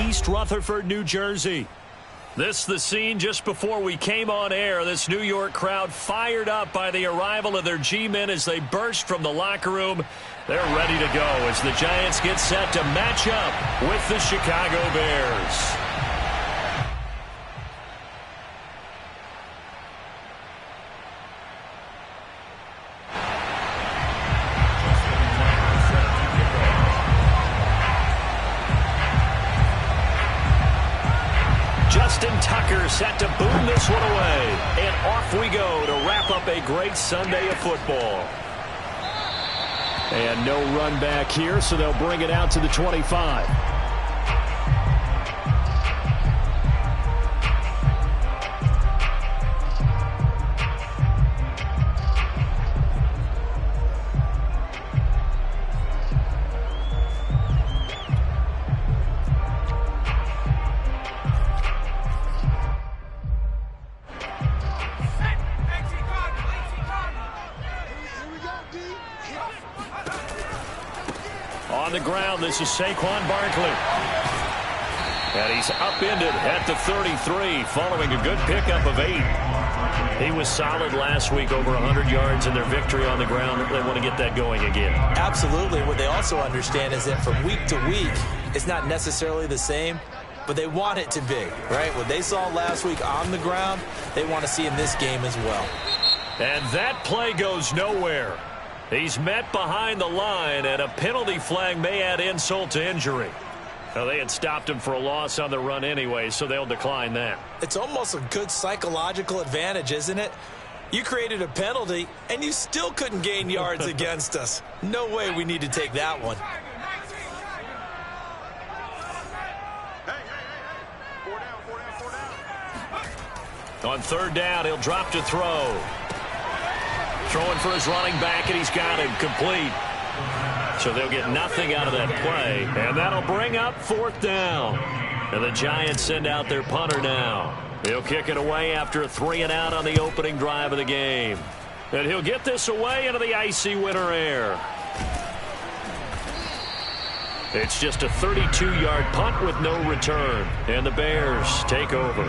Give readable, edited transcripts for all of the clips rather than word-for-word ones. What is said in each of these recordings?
East Rutherford, New Jersey. This the scene just before we came on air. This New York crowd fired up by the arrival of their G-men as they burst from the locker room. They're ready to go as the Giants get set to match up with the Chicago Bears. Justin Tucker set to boom this one away. And off we go to wrap up a great Sunday of football. And no run back here, so they'll bring it out to the 25. On the ground, this is Saquon Barkley. And he's upended at the 33 following a good pickup of 8. He was solid last week, over 100 yards in their victory on the ground. They want to get that going again. Absolutely. What they also understand is that from week to week, it's not necessarily the same, but they want it to be, right? What they saw last week on the ground, they want to see in this game as well. And that play goes nowhere. He's met behind the line, and a penalty flag may add insult to injury. Now, they had stopped him for a loss on the run anyway, so they'll decline that. It's almost a good psychological advantage, isn't it? You created a penalty, and you still couldn't gain yards against us. No way we need to take that one. On third down, he'll drop to throw. Throwing for his running back, and he's got him complete. So they'll get nothing out of that play, and that'll bring up fourth down. And the Giants send out their punter now. He'll kick it away after a 3-and-out on the opening drive of the game. And he'll get this away into the icy winter air. It's just a 32-yard punt with no return, and the Bears take over.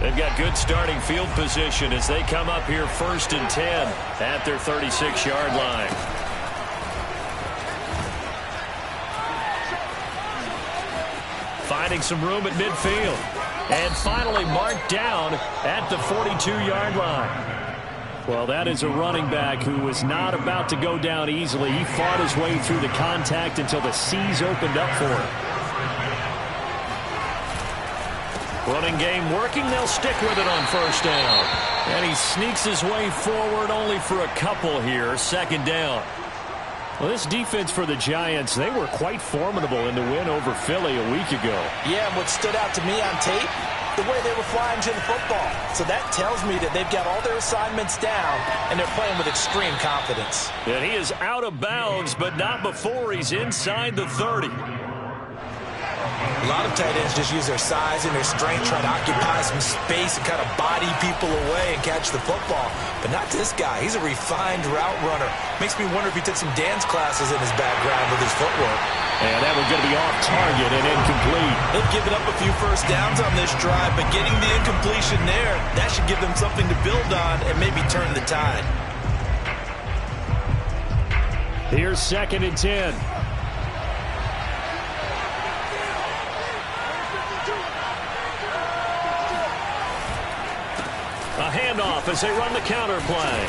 They've got good starting field position as they come up here 1st and 10 at their 36-yard line. Finding some room at midfield. And finally marked down at the 42-yard line. Well, that is a running back who was not about to go down easily. He fought his way through the contact until the seas opened up for him. Running game working. They'll stick with it on first down. And he sneaks his way forward only for a couple here. Second down. Well, this defense for the Giants, they were quite formidable in the win over Philly a week ago. Yeah, and what stood out to me on tape, the way they were flying to the football. So that tells me that they've got all their assignments down, and they're playing with extreme confidence. And he is out of bounds, but not before he's inside the 30. A lot of tight ends just use their size and their strength, try to occupy some space and kind of body people away and catch the football. But not this guy. He's a refined route runner. Makes me wonder if he took some dance classes in his background with his footwork. And that one's going to be off target and incomplete. They've given up a few first downs on this drive, but getting the incompletion there, that should give them something to build on and maybe turn the tide. Here's 2nd and 10. A handoff as they run the counter play.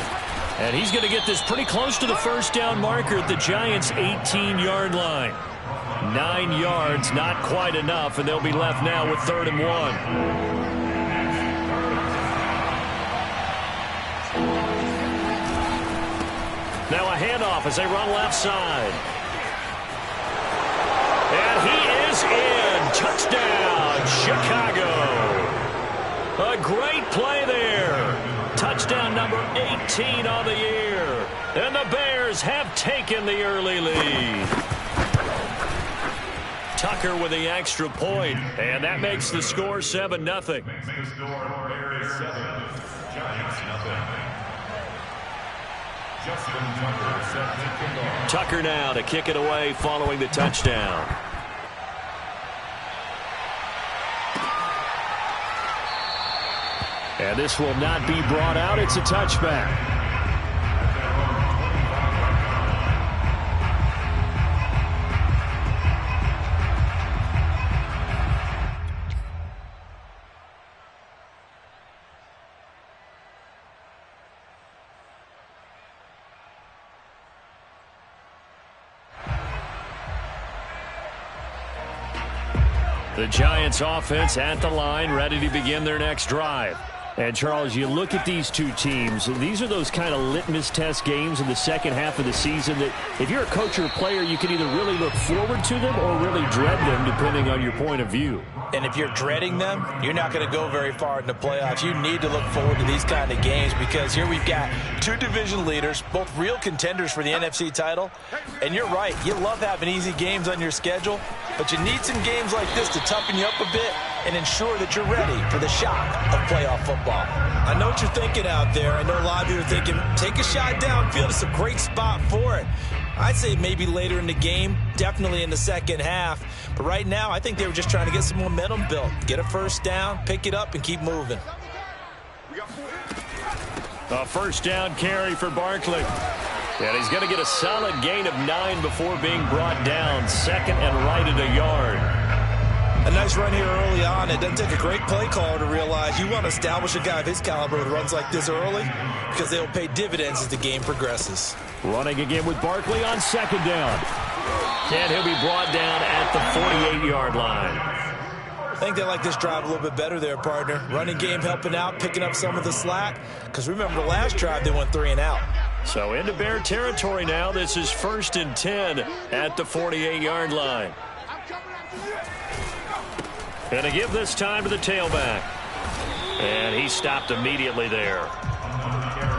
And he's going to get this pretty close to the first down marker at the Giants' 18-yard line. 9 yards, not quite enough, and they'll be left now with 3rd and 1. Now a handoff as they run left side. And he is in. Touchdown, Chicago. A great play there. Touchdown number 18 on the year. And the Bears have taken the early lead. Tucker with the extra point, and that makes the score 7-0. Tucker now to kick it away following the touchdown. And this will not be brought out. It's a touchback. The Giants offense at the line, ready to begin their next drive. And, Charles, you look at these two teams, these are those kind of litmus test games in the second half of the season that if you're a coach or a player, you can either really look forward to them or really dread them, depending on your point of view. And if you're dreading them, you're not going to go very far in the playoffs. You need to look forward to these kind of games because here we've got two division leaders, both real contenders for the NFC title. And you're right, you love having easy games on your schedule, but you need some games like this to toughen you up a bit and ensure that you're ready for the shock of playoff football. I know what you're thinking out there. I know a lot of you are thinking, take a shot downfield. It's a great spot for it. I'd say maybe later in the game, definitely in the second half. But right now, I think they were just trying to get some momentum built. Get a first down, pick it up, and keep moving. A first down carry for Barkley. And he's going to get a solid gain of 9 before being brought down. Second and right at a yard. A nice run here early on. It doesn't take a great play caller to realize you want to establish a guy of his caliber with runs like this early because they'll pay dividends as the game progresses. Running again with Barkley on second down. And he'll be brought down at the 48-yard line. I think they like this drive a little bit better there, partner. Running game helping out, picking up some of the slack. Because remember the last drive, they went 3 and out. So into Bear territory now. This is 1st and 10 at the 48-yard line. And to give this time to the tailback. And he stopped immediately there.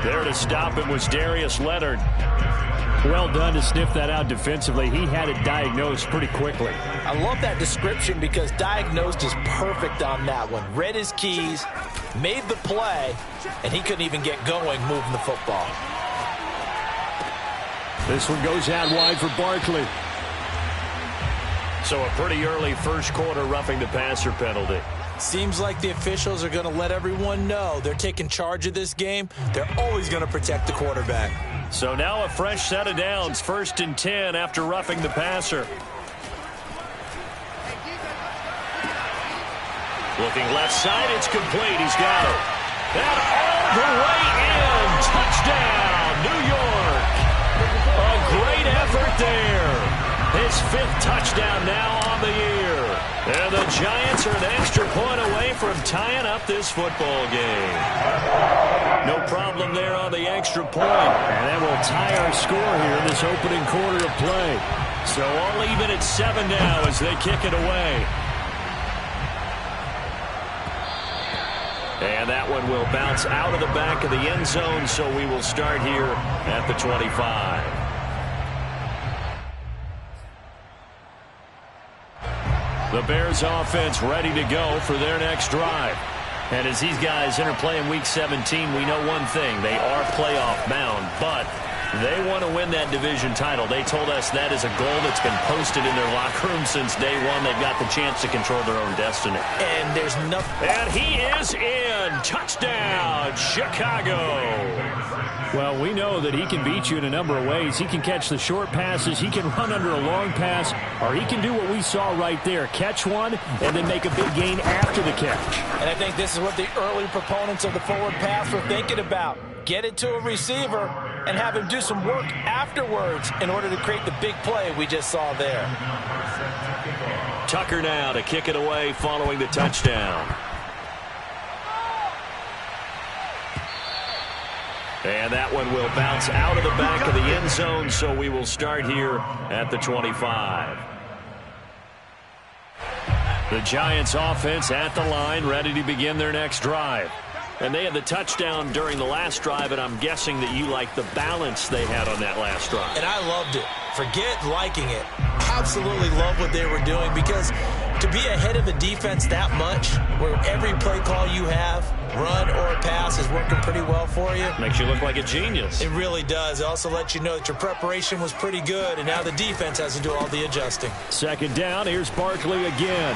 There to stop him was Darius Leonard. Well done to sniff that out defensively. He had it diagnosed pretty quickly. I love that description because diagnosed is perfect on that one. Read his keys, made the play, and he couldn't even get going moving the football. This one goes out wide for Barkley. So a pretty early first quarter roughing the passer penalty. Seems like the officials are going to let everyone know they're taking charge of this game. They're always going to protect the quarterback. So now a fresh set of downs. 1st and 10 after roughing the passer. Looking left side, it's complete. He's got it. And all the way in. Touchdown, New York. A great effort there. His 5th touchdown now on the year. And the Giants are an extra point away from tying up this football game. No problem there on the extra point. And that will tie our score here in this opening quarter of play. So all even at 7 now as they kick it away. And that one will bounce out of the back of the end zone, so we will start here at the 25. The Bears offense ready to go for their next drive. And as these guys interplay in Week 17, we know one thing. They are playoff bound, but they want to win that division title. They told us that is a goal that's been posted in their locker room since day one. They've got the chance to control their own destiny. And there's nothing. And he is in. Touchdown, Chicago. Well, we know that he can beat you in a number of ways. He can catch the short passes, he can run under a long pass, or he can do what we saw right there, catch one and then make a big gain after the catch. And I think this is what the early proponents of the forward pass were thinking about. Get it to a receiver and have him do some work afterwards in order to create the big play we just saw there. Tucker now to kick it away following the touchdown. And that one will bounce out of the back of the end zone, so we will start here at the 25. The Giants offense at the line, ready to begin their next drive. And they had the touchdown during the last drive, and I'm guessing that you like the balance they had on that last drive. And I loved it. Forget liking it. Absolutely love what they were doing because to To be ahead of a defense that much, where every play call you have, run or pass, is working pretty well for you. Makes you look like a genius. It really does. It also lets you know that your preparation was pretty good, and now the defense has to do all the adjusting. Second down, here's Barkley again.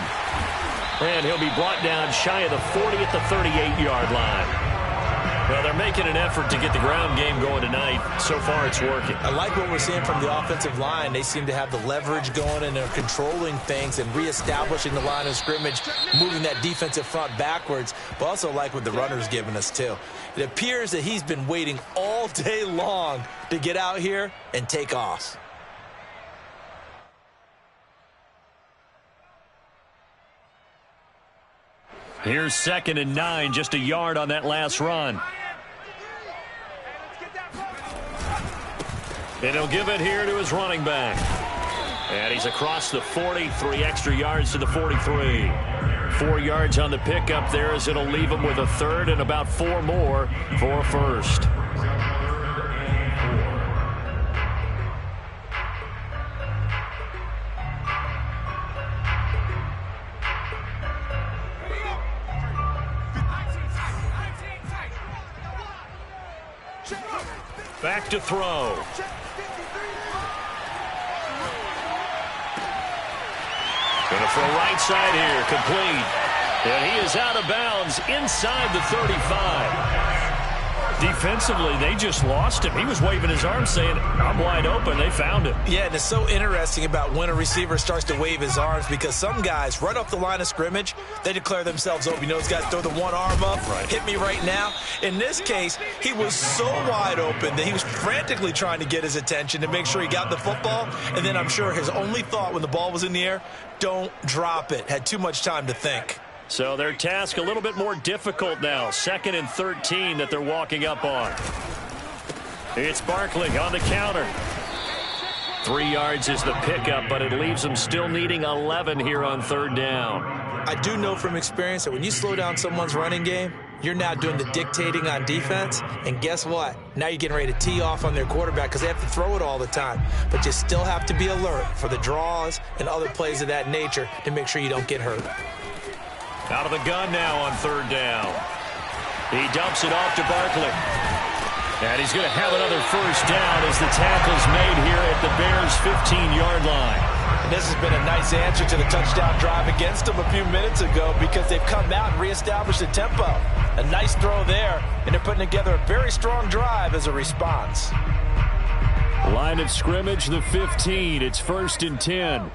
And he'll be brought down shy of the 40 at the 38-yard line. Well, they're making an effort to get the ground game going tonight. So far, it's working. I like what we're seeing from the offensive line. They seem to have the leverage going, and they're controlling things and reestablishing the line of scrimmage, moving that defensive front backwards. But also like what the runner's giving us, too. It appears that he's been waiting all day long to get out here and take off. Here's 2nd and 9, just a yard on that last run. And he'll give it here to his running back. And he's across the 40, 3 extra yards to the 43. 4 yards on the pickup there as it'll leave him with a third and about 4 more for a first. Back to throw. Going to throw right side here, complete. And he is out of bounds inside the 35. Defensively, they just lost him. He was waving his arms saying, I'm wide open. They found him. Yeah, and it's so interesting about when a receiver starts to wave his arms, because some guys, right off the line of scrimmage, they declare themselves open. You know, those guys throw the one arm up, hit me right now. In this case, he was so wide open that he was frantically trying to get his attention to make sure he got the football. And then I'm sure his only thought when the ball was in the air, don't drop it. Had too much time to think. So their task a little bit more difficult now. 2nd and 13 that they're walking up on. It's Barkley on the counter. 3 yards is the pickup, but it leaves them still needing 11 here on 3rd down. I do know from experience that when you slow down someone's running game, you're now doing the dictating on defense. And guess what? Now you're getting ready to tee off on their quarterback because they have to throw it all the time. But you still have to be alert for the draws and other plays of that nature to make sure you don't get hurt. Out of the gun now on 3rd down. He dumps it off to Barkley. And he's going to have another first down as the tackle's made here at the Bears' 15-yard line. And this has been a nice answer to the touchdown drive against them a few minutes ago, because they've come out and reestablished the tempo. A nice throw there, and they're putting together a very strong drive as a response. Line of scrimmage, the 15. It's 1st and 10.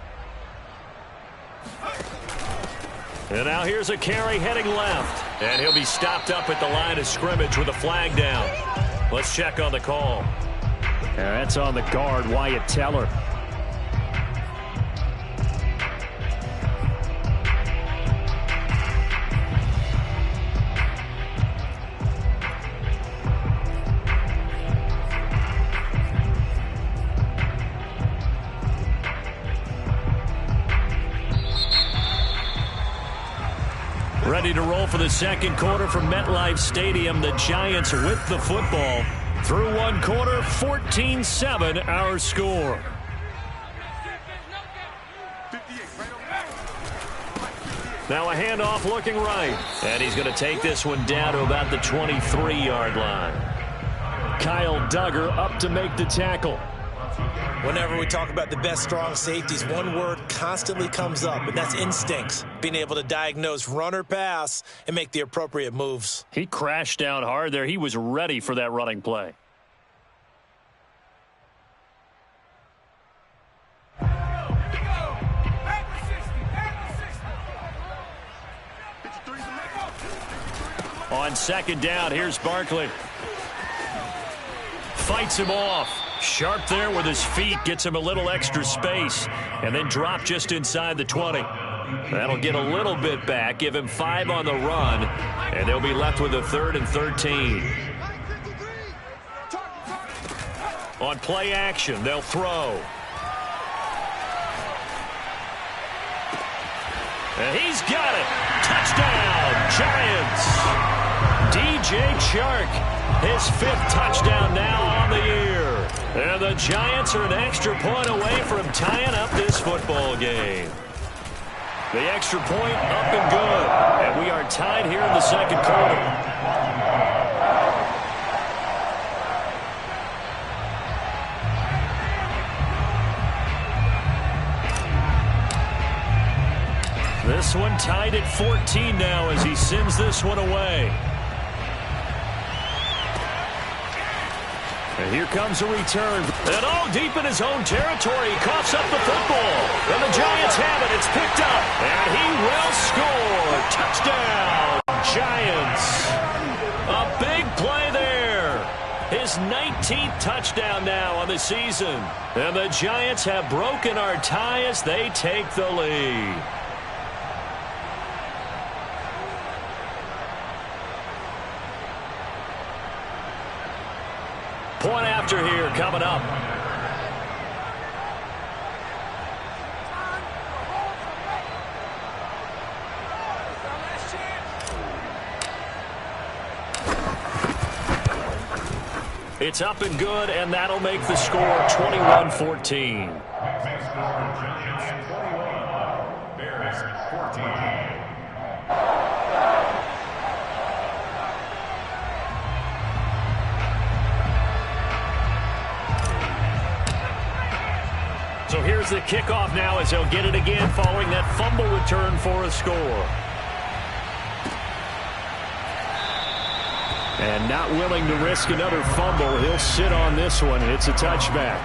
And now here's a carry heading left. And he'll be stopped up at the line of scrimmage with a flag down. Let's check on the call. And that's on the guard, Wyatt Teller. Ready to roll for the second quarter from MetLife Stadium. The Giants with the football. Through one quarter, 14-7 our score. Now a handoff looking right. And he's going to take this one down to about the 23-yard line. Kyle Duggar up to make the tackle. Whenever we talk about the best strong safeties, one word constantly comes up, and that's instincts. Being able to diagnose run or pass and make the appropriate moves. He crashed down hard there. He was ready for that running play. On 2nd down, here's Barkley. Fights him off. Sharp there with his feet, gets him a little extra space, and then drop just inside the 20. That'll get a little bit back, give him 5 on the run, and they'll be left with a 3rd and 13. On play action, they'll throw. And he's got it. Touchdown, Giants. DJ Chark, his 5th touchdown now on the year. And the Giants are an extra point away from tying up this football game. The extra point up and good. And we are tied here in the second quarter. This one tied at 14 now as he sends this one away. And here comes a return. And all deep in his own territory. He coughs up the football. And the Giants have it. It's picked up. And he will score. Touchdown, Giants. A big play there. His 19th touchdown now on the season. And the Giants have broken our tie as they take the lead. Point after here coming up. It's up and good, and that'll make the score 21-14. So here's the kickoff now as they'll get it again following that fumble return for a score. And not willing to risk another fumble, he'll sit on this one. It's a touchback.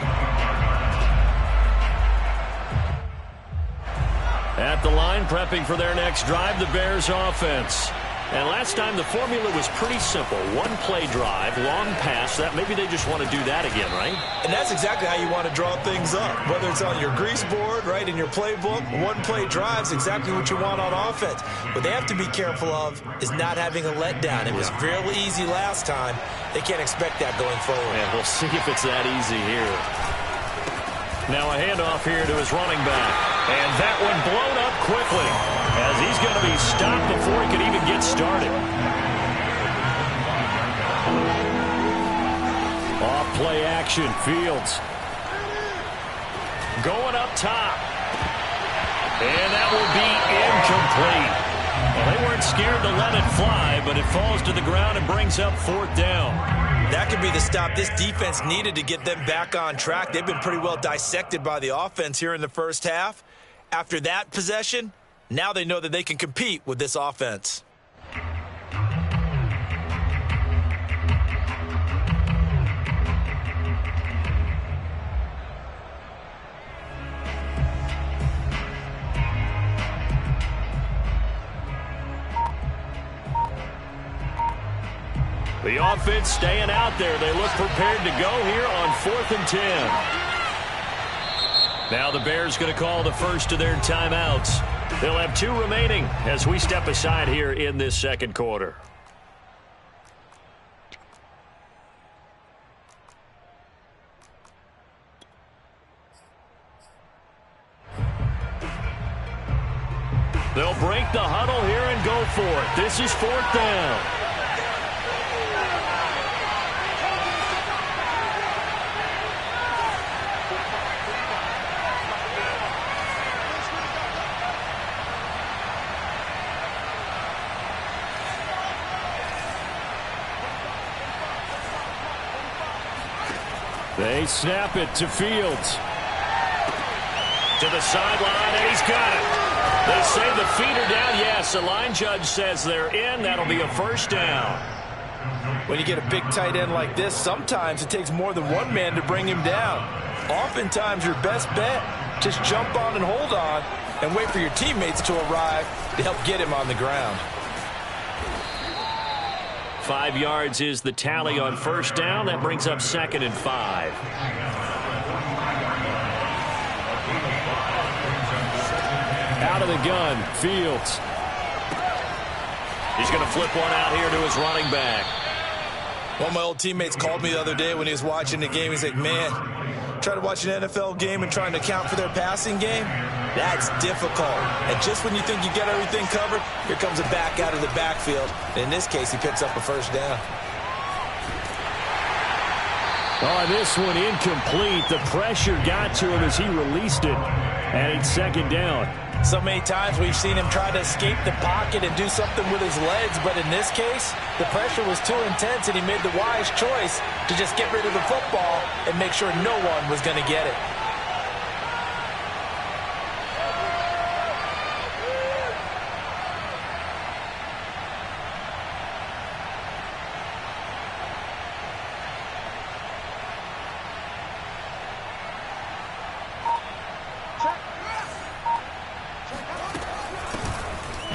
At the line, prepping for their next drive, the Bears offense. And last time the formula was pretty simple. One play drive, long pass. That maybe they just want to do that again, right? And that's exactly how you want to draw things up. Whether it's on your grease board, right, in your playbook, one play drive's exactly what you want on offense. What they have to be careful of is not having a letdown. It was fairly easy last time. They can't expect that going forward. And we'll see if it's that easy here. Now a handoff here to his running back. And that one blown up quickly as he's going to be stopped before he can even get started. Off play action, Fields. Going up top. And that will be incomplete. Well, they weren't scared to let it fly, but it falls to the ground and brings up fourth down. That could be the stop this defense needed to get them back on track. They've been pretty well dissected by the offense here in the first half. After that possession, now they know that they can compete with this offense. The offense staying out there. They look prepared to go here on 4th and 10. Now the Bears going to call the first of their timeouts. They'll have 2 remaining as we step aside here in this second quarter. They'll break the huddle here and go for it. This is 4th down. They snap it to Fields. To the sideline, and he's got it. They say the feet are down. Yes, the line judge says they're in. That'll be a first down. When you get a big tight end like this, sometimes it takes more than one man to bring him down. Oftentimes, your best bet, just jump on and hold on and wait for your teammates to arrive to help get him on the ground. 5 yards is the tally on first down. That brings up 2nd and 5. Out of the gun, Fields. He's going to flip one out here to his running back. One of my old teammates called me the other day when he was watching the game. He's like, man, trying to watch an NFL game and trying to account for their passing game? That's difficult. And just when you think you get everything covered, here comes a back out of the backfield. And in this case, he picks up a first down. Oh, this one incomplete. The pressure got to him as he released it. and it's second down. So many times we've seen him try to escape the pocket and do something with his legs, but in this case, the pressure was too intense and he made the wise choice to just get rid of the football and make sure no one was going to get it.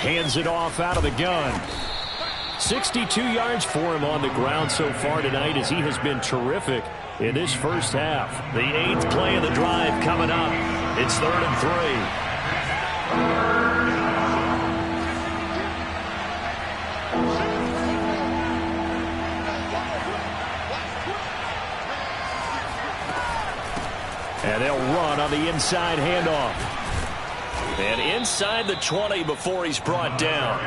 Hands it off out of the gun. 62 yards for him on the ground so far tonight as he has been terrific in this first half. The 8th play of the drive coming up. It's 3rd and 3. And they'll run on the inside handoff. And inside the 20 before he's brought down.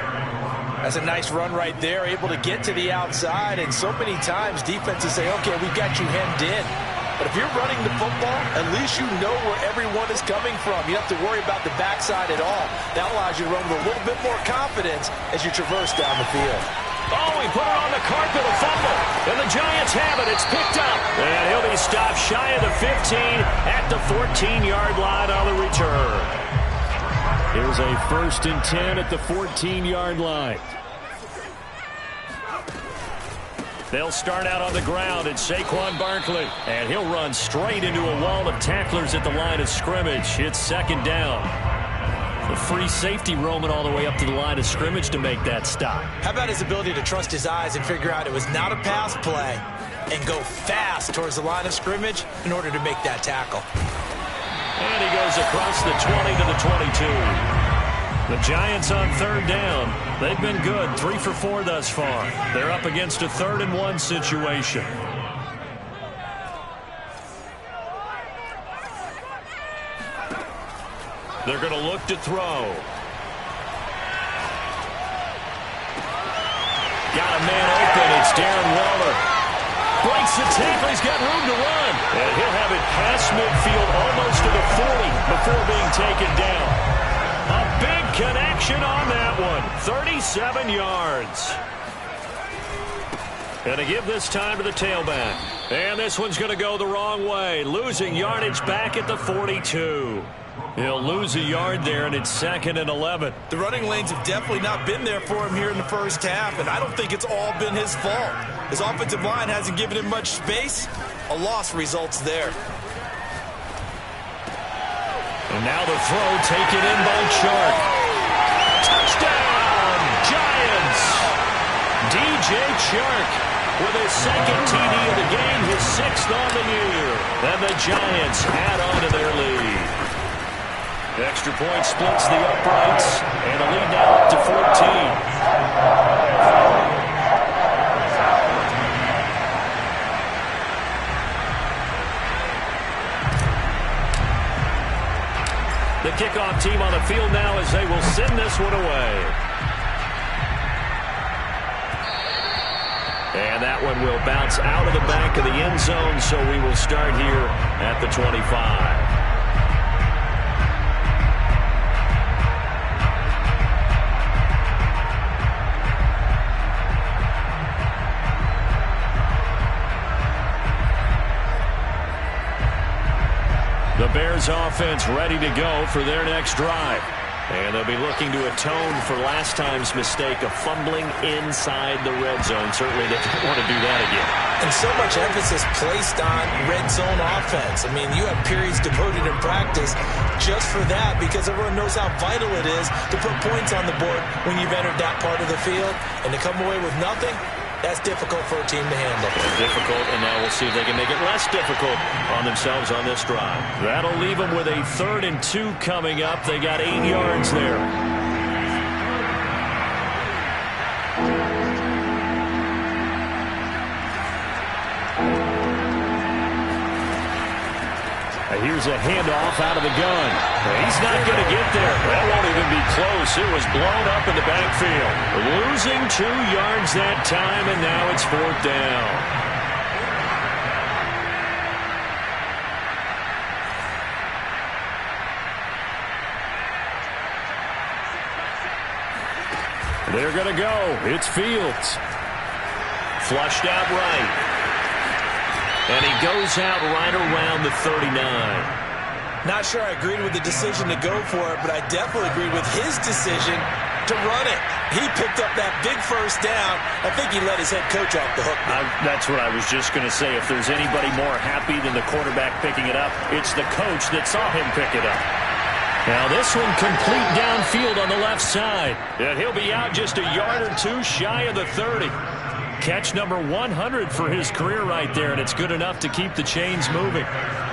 That's a nice run right there, able to get to the outside. And so many times defenses say, okay, we've got you hemmed in. But if you're running the football, at least you know where everyone is coming from. You don't have to worry about the backside at all. That allows you to run with a little bit more confidence as you traverse down the field. Oh, he put it on the carpet, a fumble. And the Giants have it. It's picked up. And he'll be stopped shy of the 15 at the 14-yard line on the return. Here's a 1st and 10 at the 14-yard line. They'll start out on the ground. It's Saquon Barkley. And he'll run straight into a wall of tacklers at the line of scrimmage. It's 2nd down. The free safety roaming all the way up to the line of scrimmage to make that stop. How about his ability to trust his eyes and figure out it was not a pass play and go fast towards the line of scrimmage in order to make that tackle. And he goes across the 20 to the 22. The Giants on 3rd down. They've been good, 3 for 4 thus far. They're up against a 3rd and 1 situation. They're going to look to throw. Got a man open. It's Darren Waller. Breaks the tackle. He's got room to run. And he'll have it past midfield almost to the 40 before being taken down. A big connection on that one. 37 yards. And to give this time to the tailback. And this one's going to go the wrong way. Losing yardage back at the 42. He'll lose a yard there, and it's 2nd and 11. The running lanes have definitely not been there for him here in the first half, and I don't think it's all been his fault. His offensive line hasn't given him much space. A loss results there. And now the throw taken in by Chark. Touchdown, Giants! DJ Chark with his 2nd TD of the game, his 6th on the year. And the Giants add on to their lead. Extra point splits the uprights, and a lead now up to 14. The kickoff team on the field now as they will send this one away. And that one will bounce out of the back of the end zone, so we will start here at the 25. The Bears offense ready to go for their next drive. And they'll be looking to atone for last time's mistake of fumbling inside the red zone. Certainly they don't want to do that again. And so much emphasis placed on red zone offense. I mean, you have periods devoted in practice just for that because everyone knows how vital it is to put points on the board when you've entered that part of the field. And to come away with nothing, that's difficult for a team to handle. Difficult, and now we'll see if they can make it less difficult on themselves on this drive. That'll leave them with a 3rd and 2 coming up. They got 8 yards there. Here's a handoff out of the gun. He's not going to get there. That won't even be close. It was blown up in the backfield. Losing 2 yards that time, and now it's 4th down. They're going to go. It's Fields. Flushed out right. And he goes out right around the 39. Not sure I agreed with the decision to go for it, but I definitely agreed with his decision to run it. He picked up that big first down. I think he let his head coach off the hook. That's what I was just going to say. If there's anybody more happy than the quarterback picking it up, it's the coach that saw him pick it up. Now this one complete downfield on the left side. And he'll be out just a yard or two shy of the 30. Catch number 100 for his career right there, and it's good enough to keep the chains moving.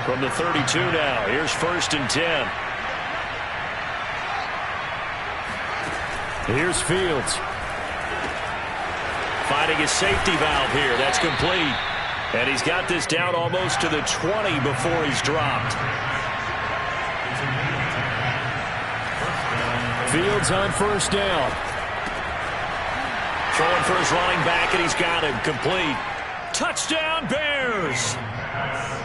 From the 32 now, here's 1st and 10. Here's Fields. Finding his safety valve here. That's complete. And he's got this down almost to the 20 before he's dropped. Fields on 1st down. Throwing for his running back, and he's got him complete. Touchdown, Bears!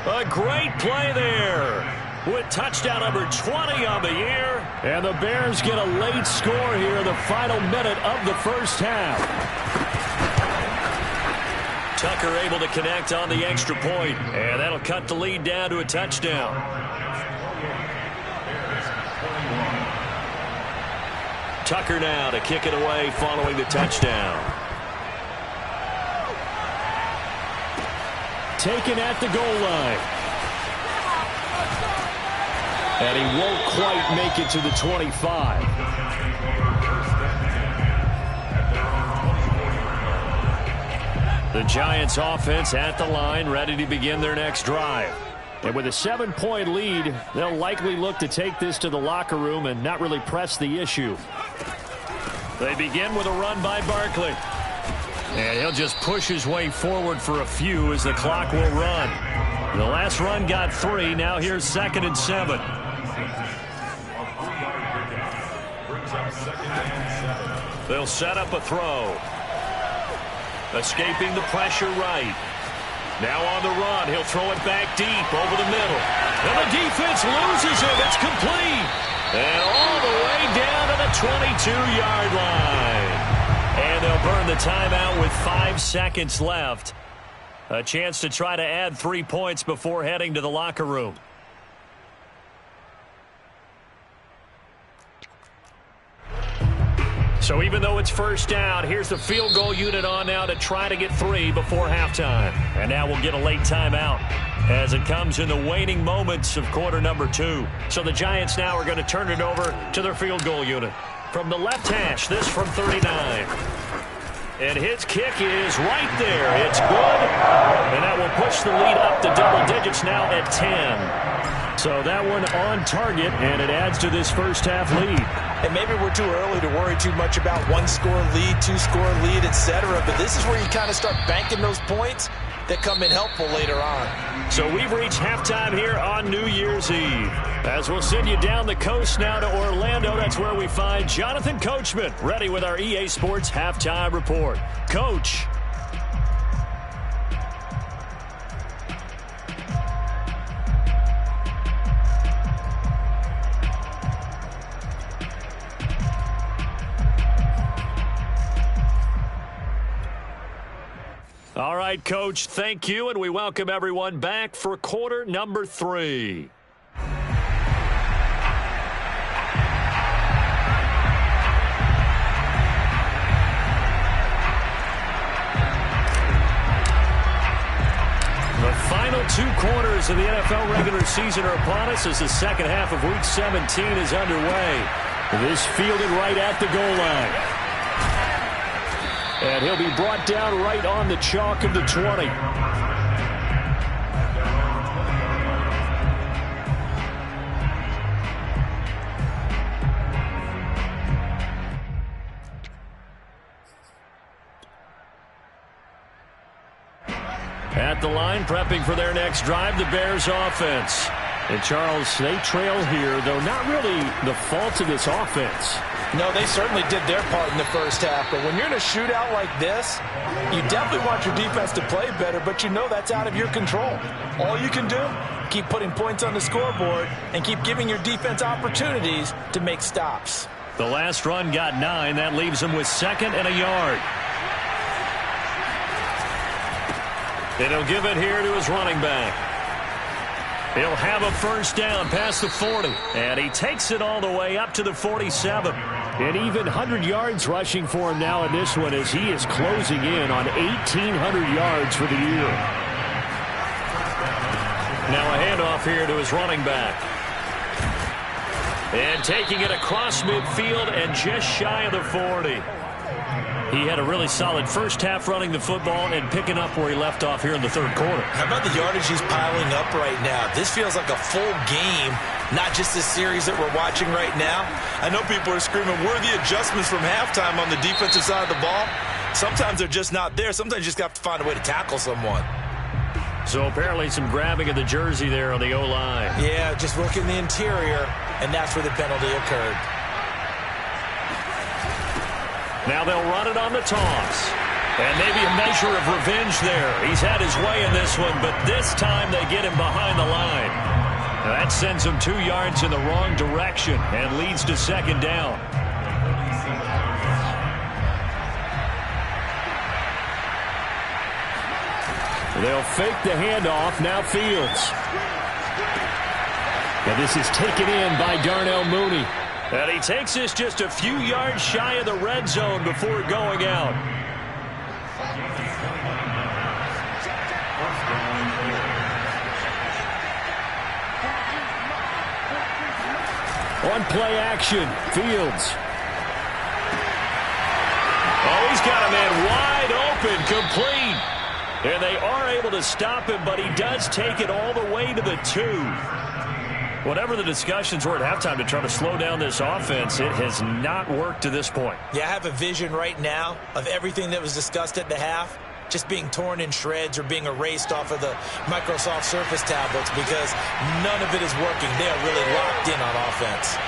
A great play there with touchdown number 20 on the year. And the Bears get a late score here in the final minute of the first half. Tucker able to connect on the extra point, and that'll cut the lead down to a touchdown. Tucker now to kick it away following the touchdown. Taken at the goal line. And he won't quite make it to the 25. The Giants offense at the line, ready to begin their next drive. And with a 7-point lead, they'll likely look to take this to the locker room and not really press the issue. They begin with a run by Barkley. And he'll just push his way forward for a few as the clock will run. The last run got 3. Now here's 2nd and 7. They'll set up a throw. Escaping the pressure right. Now on the run, he'll throw it back deep over the middle. And the defense loses him. It's complete. And all the way down to the 22-yard line. And they'll burn the timeout with 5 seconds left. A chance to try to add 3 points before heading to the locker room. So even though it's first down, here's the field goal unit on now to try to get 3 before halftime. And now we'll get a late timeout as it comes in the waning moments of quarter number 2. So the Giants now are going to turn it over to their field goal unit. From the left hash, this from 39. And his kick is right there. It's good. And that will push the lead up to double digits now at 10. So that one on target, and it adds to this first half lead. And maybe we're too early to worry too much about 1-score lead, 2-score lead, etc. But this is where you kind of start banking those points that come in helpful later on. So we've reached halftime here on New Year's Eve. As we'll send you down the coast now to Orlando, that's where we find Jonathan Coachman, ready with our EA Sports Halftime Report. Coach. All right, Coach, thank you, and we welcome everyone back for quarter number 3. The final 2 quarters of the NFL regular season are upon us as the second half of Week 17 is underway. This fielded right at the goal line. And he'll be brought down right on the chalk of the 20. At the line, prepping for their next drive, the Bears offense. And Charles, they trail here, though not really the fault of this offense. No, they certainly did their part in the first half. But when you're in a shootout like this, you definitely want your defense to play better, but you know that's out of your control. All you can do, keep putting points on the scoreboard and keep giving your defense opportunities to make stops. The last run got 9. That leaves him with 2nd and a yard. And he'll give it here to his running back. He'll have a first down past the 40. And he takes it all the way up to the 47. And even 100 yards rushing for him now in this one as he is closing in on 1,800 yards for the year. Now a handoff here to his running back. And taking it across midfield and just shy of the 40. He had a really solid first half running the football and picking up where he left off here in the third quarter. How about the yardage he's piling up right now? This feels like a full game, not just this series that we're watching right now. I know people are screaming, where are the adjustments from halftime on the defensive side of the ball? Sometimes they're just not there. Sometimes you just have to find a way to tackle someone. So apparently some grabbing of the jersey there on the O-line. Yeah, just working the interior, and that's where the penalty occurred. Now they'll run it on the toss. And maybe a measure of revenge there. He's had his way in this one, but this time they get him behind the line. Now that sends him 2 yards in the wrong direction and leads to 2nd down. They'll fake the handoff. Now Fields. And this is taken in by Darnell Mooney. And he takes this just a few yards shy of the red zone before going out. On play action, Fields. Oh, he's got a man wide open, complete. And they are able to stop him, but he does take it all the way to the 2. Whatever the discussions were at halftime to try to slow down this offense, it has not worked to this point. Yeah, I have a vision right now of everything that was discussed at the half just being torn in shreds or being erased off of the Microsoft Surface tablets because none of it is working. They are really locked in on offense.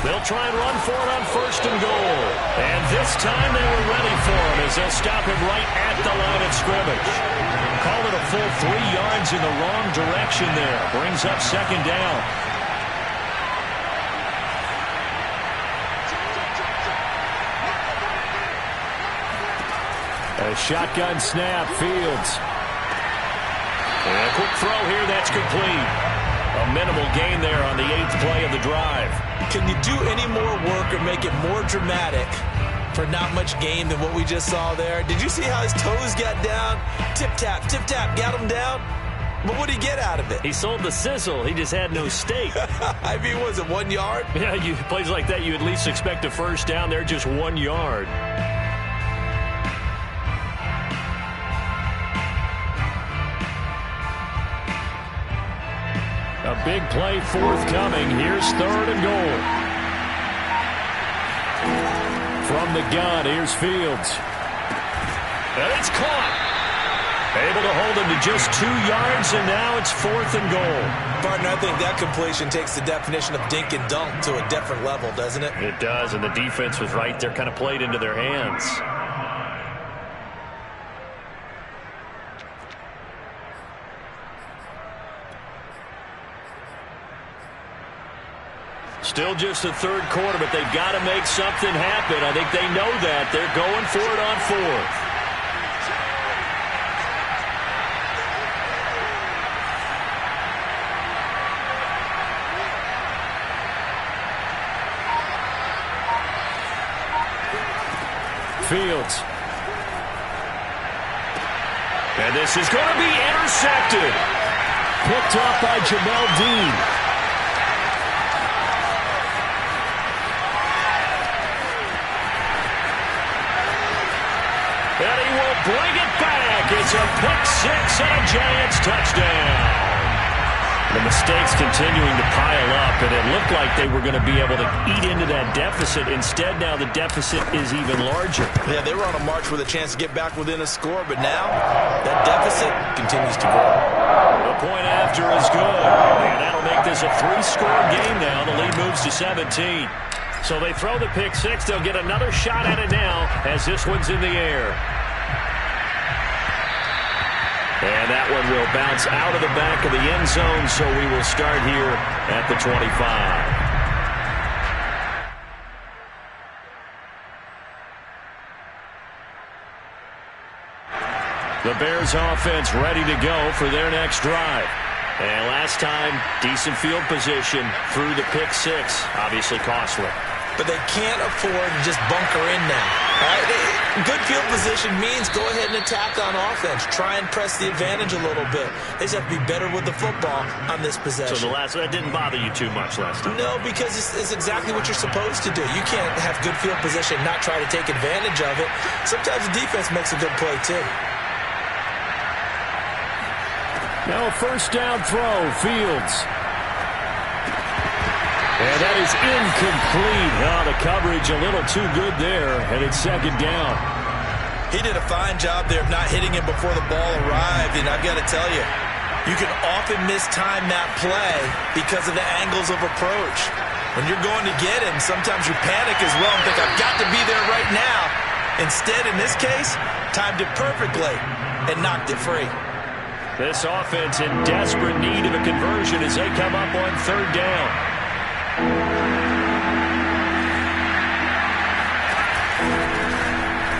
They'll try and run for it on 1st and goal. And this time they were ready for him as they'll stop him right at the line of scrimmage. Call it a full 3 yards in the wrong direction there. Brings up 2nd down. A shotgun snap, Fields. And a quick throw here, that's complete. A minimal gain there on the 8th play of the drive. Can you do any more work or make it more dramatic for not much gain than what we just saw there? Did you see how his toes got down? Tip-tap, got him down. But what did he get out of it? He sold the sizzle. He just had no steak. I mean, was it 1 yard? Yeah, plays like that, you at least expect a first down. They're just 1 yard. A big play forthcoming. Here's 3rd and goal. From the gun, here's Fields. And it's caught. Able to hold him to just 2 yards, and now it's 4th and goal. Partner, I think that completion takes the definition of dink and dunk to a different level, doesn't it? It does, and the defense was right there, kind of played into their hands. Still just the 3rd quarter, but they've got to make something happen. I think they know that. They're going for it on 4th. Fields. And this is going to be intercepted. Picked up by Jamel Dean. And he will bring it back. It's a pick-6 and a Giants touchdown. The mistakes continuing to pile up, and it looked like they were going to be able to eat into that deficit. Instead, now the deficit is even larger. Yeah, they were on a march with a chance to get back within a score, but now that deficit continues to grow. The point after is good, and that'll make this a 3-score game now. The lead moves to 17. So they throw the pick-6. They'll get another shot at it now as this one's in the air. And that one will bounce out of the back of the end zone, so we will start here at the 25. The Bears offense ready to go for their next drive. And last time, decent field position through the pick six. Obviously costly. But they can't afford to just bunker in now. Right? Good field position means go ahead and attack on offense. Try and press the advantage a little bit. They just have to be better with the football on this possession. So that didn't bother you too much last time? No, because it's exactly what you're supposed to do. You can't have good field position and not try to take advantage of it. Sometimes the defense makes a good play too. Now a first down throw, Fields. And that is incomplete. Oh, the coverage a little too good there, and it's second down. He did a fine job there of not hitting him before the ball arrived, and I've got to tell you, you can often mistime that play because of the angles of approach. When you're going to get him, sometimes you panic as well and think, I've got to be there right now. Instead, in this case, timed it perfectly and knocked it free. This offense in desperate need of a conversion as they come up on third down.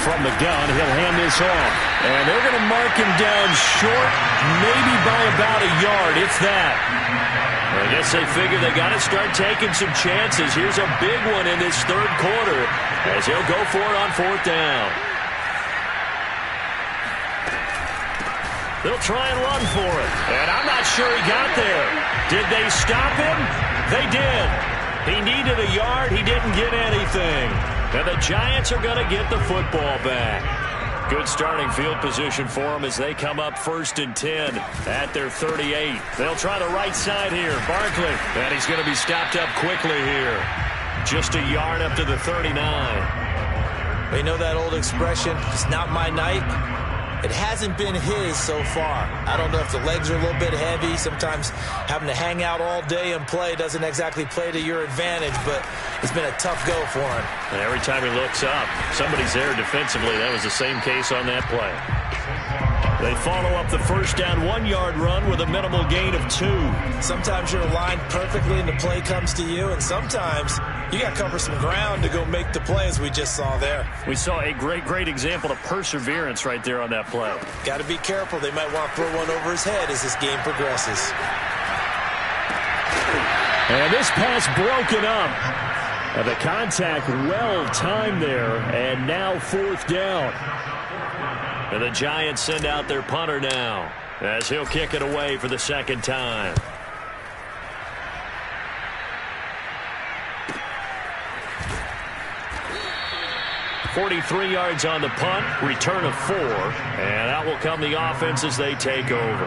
From the gun, he'll hand this off. And they're going to mark him down short, maybe by about a yard, if that. I guess they figure they got to start taking some chances. Here's a big one in this third quarter as he'll go for it on fourth down. They'll try and run for it. And I'm not sure he got there. Did they stop him? They did. He needed a yard. He didn't get anything. And the Giants are going to get the football back. Good starting field position for them as they come up 1st and 10 at their 38. They'll try the right side here. Barkley. And he's going to be stopped up quickly here. Just a yard up to the 39. You know that old expression, it's not my night? It hasn't been his so far. I don't know if the legs are a little bit heavy. Sometimes having to hang out all day and play doesn't exactly play to your advantage, but it's been a tough go for him. And every time he looks up, somebody's there defensively. That was the same case on that play. They follow up the first down 1-yard run with a minimal gain of 2. Sometimes you're aligned perfectly and the play comes to you, and sometimes you got to cover some ground to go make the play, as we just saw there. We saw a great example of perseverance right there on that play. Got to be careful. They might want to throw one over his head as this game progresses. And this pass broken up. And the contact well timed there, and now fourth down. And the Giants send out their punter now as he'll kick it away for the second time. 43 yards on the punt, return of 4, and out will come the offense as they take over.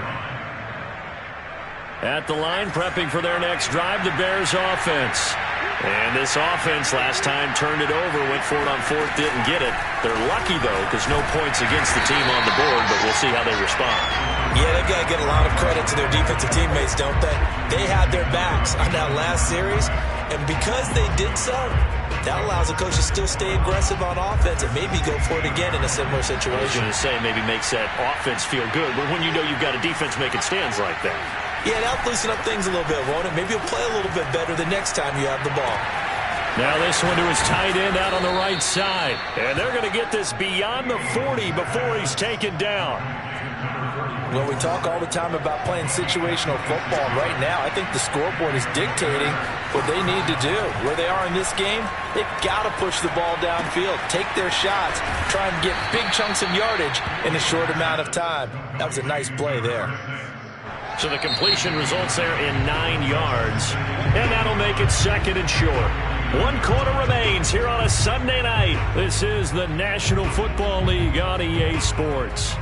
At the line, prepping for their next drive, the Bears offense. And this offense last time turned it over, went for it on 4th, didn't get it. They're lucky, though, because no points against the team on the board, but we'll see how they respond. Yeah, they've got to get a lot of credit to their defensive teammates, don't they? They had their backs on that last series, and because they did so, that allows the coach to still stay aggressive on offense and maybe go for it again in a similar situation. I was going to say, maybe makes that offense feel good, but when you know you've got a defense making stands like that. Yeah, that'll loosen up things a little bit, won't it? Maybe you'll play a little bit better the next time you have the ball. Now this one to his tight end out on the right side. And they're going to get this beyond the 40 before he's taken down. Well, we talk all the time about playing situational football. Right now, I think the scoreboard is dictating what they need to do. Where they are in this game, they've got to push the ball downfield, take their shots, try and get big chunks of yardage in a short amount of time. That was a nice play there. So the completion results there in 9 yards. And that'll make it 2nd and short. 1 quarter remains here on a Sunday night. This is the National Football League on EA Sports.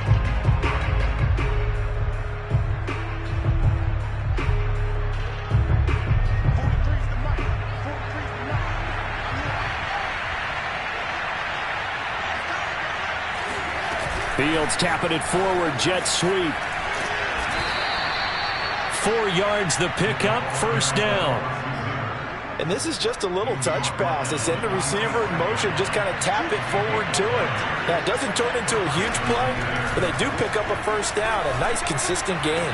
Fields tapping it forward, jet sweep. 4 yards the pickup, first down. And this is just a little touch pass. They send the receiver in motion, just kind of tap it forward to him. Now, it doesn't turn into a huge play, but they do pick up a first down. A nice, consistent gain.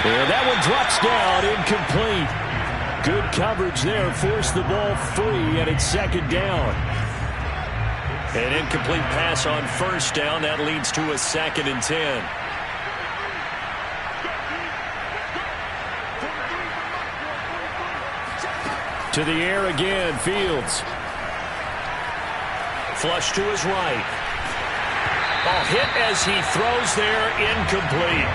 And that one drops down, incomplete. Good coverage there, forced the ball free, and it's 2nd down. An incomplete pass on first down. That leads to a 2nd and 10. To the air again, Fields. Flush to his right. Ball hit as he throws there, incomplete.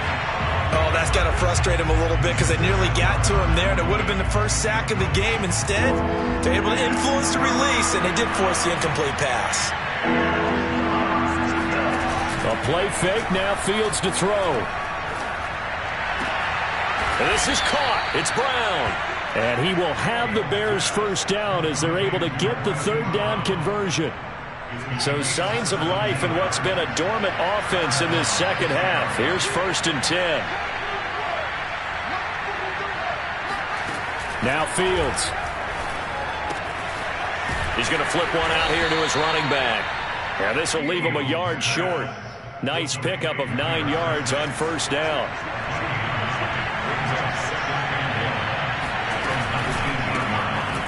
Oh, that's got to frustrate him a little bit because they nearly got to him there. That would have been the first sack of the game. Instead, they're able to influence the release, and they did force the incomplete pass. A play fake, now Fields to throw. And this is caught. It's Brown. And he will have the Bears first down as they're able to get the 3rd down conversion. So signs of life in what's been a dormant offense in this second half. Here's 1st and 10. Now Fields. He's going to flip one out here to his running back. And this will leave him a yard short. Nice pickup of 9 yards on first down.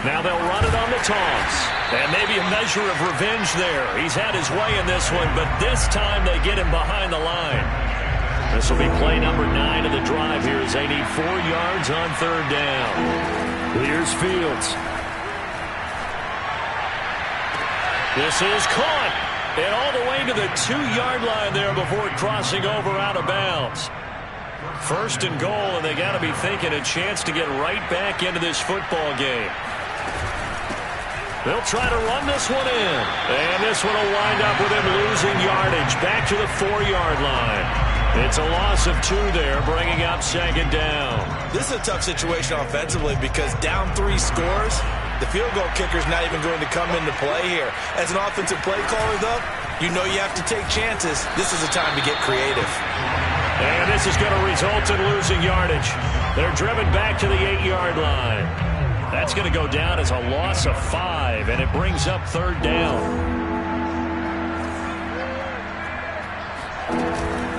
Now they'll run it on the toss. And maybe a measure of revenge there. He's had his way in this one, but this time they get him behind the line. This will be play number 9 of the drive here as they need 4 yards on 3rd down. Here's Fields. This is caught. And all the way to the 2-yard line there before crossing over out of bounds. 1st and goal, and they got to be thinking a chance to get right back into this football game. They'll try to run this one in. And this one will wind up with him losing yardage back to the 4-yard line. It's a loss of 2 there, bringing up 2nd down. This is a tough situation offensively because down 3 scores, the field goal kicker's not even going to come into play here. As an offensive play caller, though, you know you have to take chances. This is a time to get creative. And this is going to result in losing yardage. They're driven back to the 8-yard line. That's going to go down as a loss of 5, and it brings up 3rd down.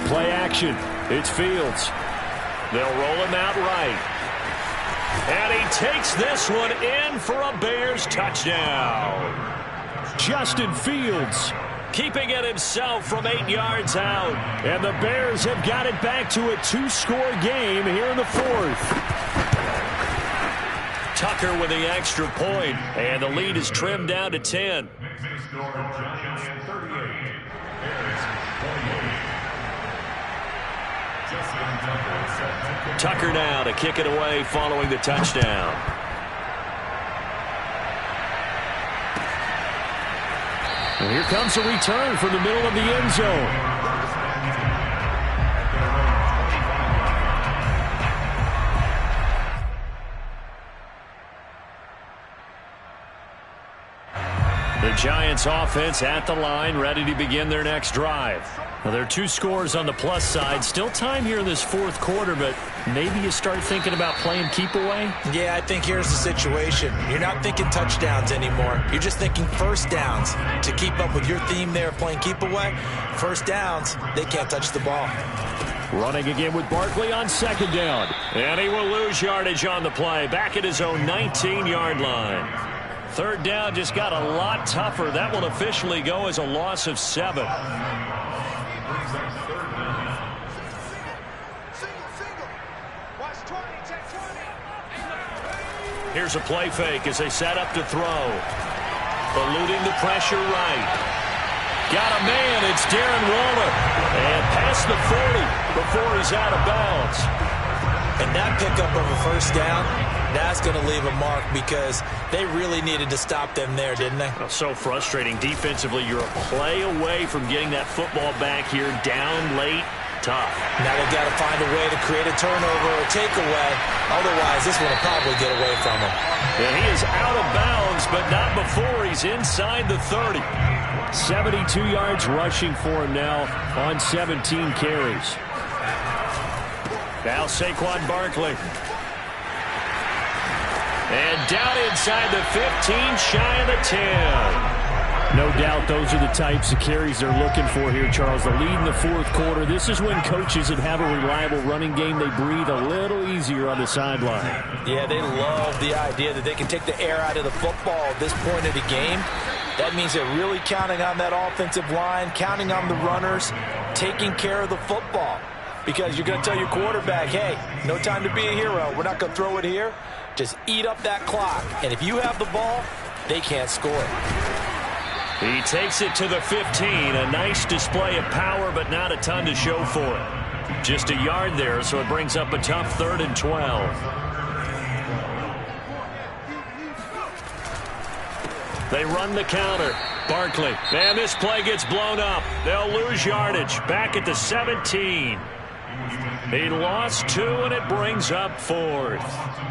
Play action. It's Fields. They'll roll him out right. And he takes this one in for a Bears touchdown. Justin Fields keeping it himself from 8 yards out. And the Bears have got it back to a 2-score game here in the 4th. Tucker with the extra point, and the lead is trimmed down to 10. Tucker now to kick it away following the touchdown. And here comes a return from the middle of the end zone. The Giants offense at the line, ready to begin their next drive. Now, there are 2 scores on the plus side. Still time here in this 4th quarter, but maybe you start thinking about playing keep away? Yeah, I think here's the situation. You're not thinking touchdowns anymore. You're just thinking first downs. To keep up with your theme there, playing keep away, first downs, they can't touch the ball. Running again with Barkley on 2nd down. And he will lose yardage on the play, back at his own 19-yard line. 3rd down just got a lot tougher. That will officially go as a loss of 7. Here's a play fake as they set up to throw. Eluding the pressure right. Got a man. It's Darren Waller. And past the 40 before he's out of bounds. And that pickup of a first down, that's going to leave a mark because they really needed to stop them there, didn't they? So frustrating. Defensively, you're a play away from getting that football back here down late. Tough. Now they've got to find a way to create a turnover or takeaway. Otherwise, this one will probably get away from him. And he is out of bounds, but not before he's inside the 30. 72 yards rushing for him now on 17 carries. Now Saquon Barkley. And down inside the 15, shy of the 10. No doubt those are the types of carries they're looking for here, Charles. The lead in the 4th quarter. This is when coaches that have a reliable running game, they breathe a little easier on the sideline. Yeah, they love the idea that they can take the air out of the football at this point of the game. That means they're really counting on that offensive line, counting on the runners, taking care of the football. Because you're going to tell your quarterback, hey, no time to be a hero. We're not going to throw it here. Just eat up that clock. And if you have the ball, they can't score. He takes it to the 15. A nice display of power, but not a ton to show for it. Just a yard there, so it brings up a tough 3rd and 12. They run the counter. Barkley. And this play gets blown up. They'll lose yardage. Back at the 17. He lost 2, and it brings up 4th.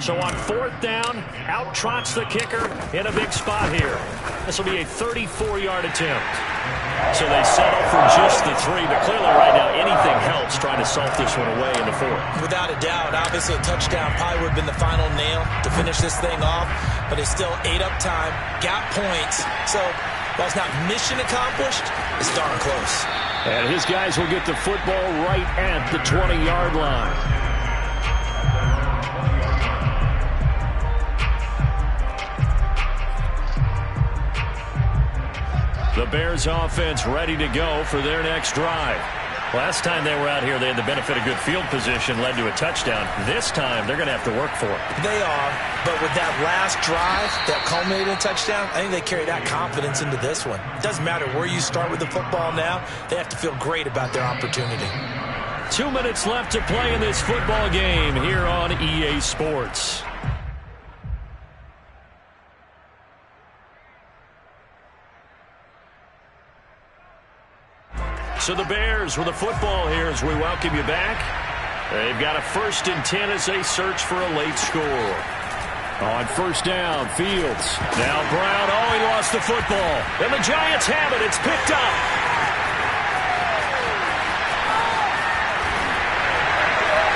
So on 4th down, out trots the kicker in a big spot here. This will be a 34-yard attempt. So they settle for just the 3, but clearly right now anything helps trying to salt this one away in the 4th. Without a doubt, obviously a touchdown probably would have been the final nail to finish this thing off, but it's still ate up time, got points. So while it's not mission accomplished, it's darn close. And his guys will get the football right at the 20-yard line. The Bears offense ready to go for their next drive. Last time they were out here, they had the benefit of good field position, led to a touchdown. This time, they're going to have to work for it. They are, but with that last drive that culminated in a touchdown, I think they carry that confidence into this one. It doesn't matter where you start with the football now. They have to feel great about their opportunity. 2 minutes left to play in this football game here on EA Sports. So the Bears with the football here as we welcome you back. They've got a 1st and 10 as they search for a late score. On 1st down, Fields. Now Brown, he lost the football. And the Giants have it. It's picked up.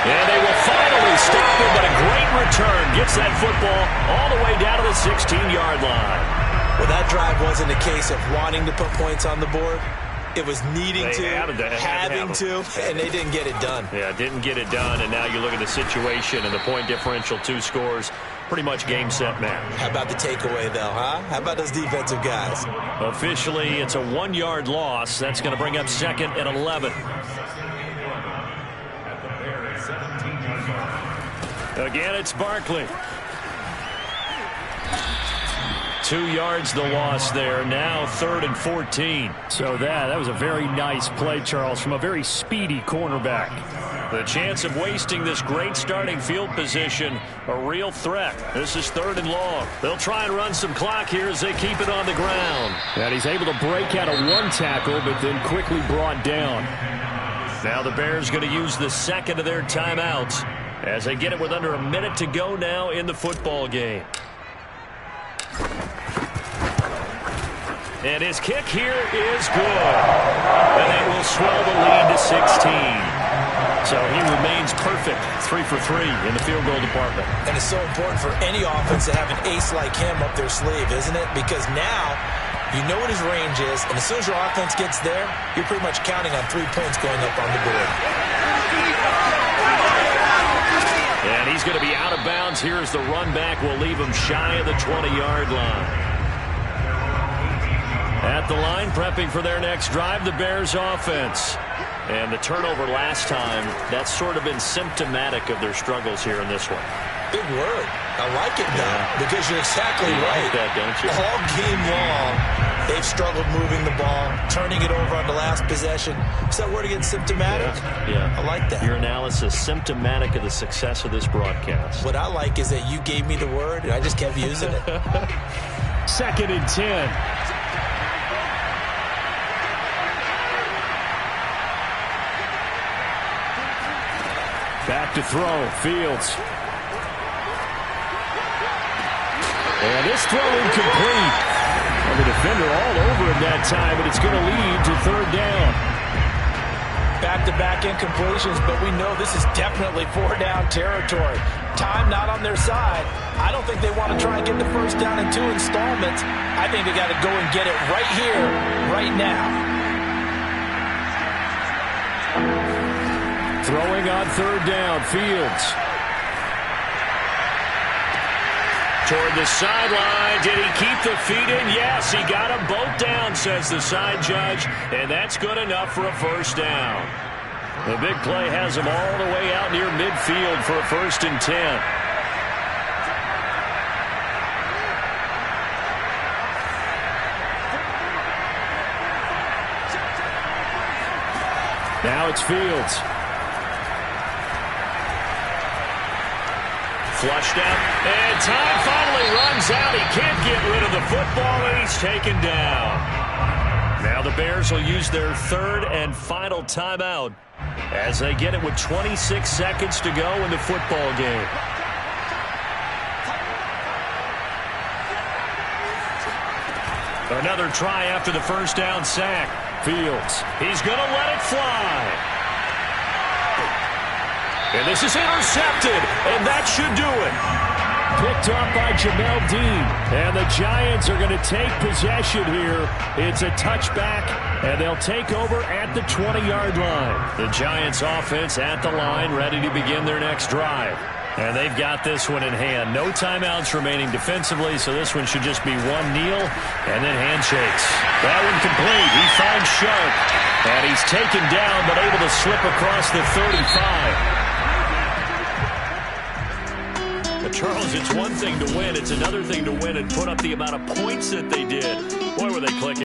And they will finally stop him, but a great return. Gets that football all the way down to the 16-yard line. Well, that drive wasn't a case of wanting to put points on the board. It was needing to, having to, and they didn't get it done. Yeah, didn't get it done, and now you look at the situation and the point differential, 2 scores, pretty much game, set, match. How about the takeaway, though, huh? How about those defensive guys? Officially, it's a 1-yard loss. That's going to bring up 2nd and 11. Again, it's Barkley. 2 yards the loss there. Now 3rd and 14. So that was a very nice play, Charles, from a very speedy cornerback. The chance of wasting this great starting field position, a real threat. This is 3rd and long. They'll try and run some clock here as they keep it on the ground. And he's able to break out of 1 tackle, but then quickly brought down. Now the Bears going to use the 2nd of their timeouts as they get it with under a minute to go now in the football game. And his kick here is good. And they will swell the lead to 16. So he remains perfect, 3 for 3 in the field goal department. And it's so important for any offense to have an ace like him up their sleeve, isn't it? Because now you know what his range is, and as soon as your offense gets there, you're pretty much counting on 3 points going up on the board. And he's going to be out of bounds here as the run back will leave him shy of the 20-yard line. At the line, prepping for their next drive, the Bears offense. And the turnover last time, that's sort of been symptomatic of their struggles here in this one. Big word. I like it, though, because you're exactly right. Like that, don't you? All game long, they've struggled moving the ball, turning it over on the last possession. Is that word again, symptomatic? Yeah. I like that. Your analysis, symptomatic of the success of this broadcast. What I like is that you gave me the word, and I just kept using it. 2nd and 10. Back to throw, Fields. And this throw incomplete. Well, the defender all over him that time, but it's going to lead to 3rd down. Back-to-back incompletions, but we know this is definitely 4-down territory. Time not on their side. I don't think they want to try and get the 1st down in 2 installments. I think they got to go and get it right here, right now. Throwing on 3rd down, Fields. Toward the sideline. Did he keep the feet in? Yes, he got them both down, says the side judge, and that's good enough for a first down. The big play has him all the way out near midfield for a 1st and 10. Now it's Fields. Flushed out, and time finally runs out. He can't get rid of the football, and he's taken down. Now the Bears will use their 3rd and final timeout as they get it with 26 seconds to go in the football game. Another try after the first down sack. Fields, he's going to let it fly. And this is intercepted, and that should do it. Picked off by Jamel Dean, and the Giants are going to take possession here. It's a touchback, and they'll take over at the 20-yard line. The Giants offense at the line, ready to begin their next drive. And they've got this one in hand. No timeouts remaining defensively, so this one should just be one kneel and then handshakes. That one complete. He finds Sharp, and he's taken down but able to slip across the 35. But Charles, it's one thing to win. It's another thing to win and put up the amount of points that they did. Boy, were they clicking.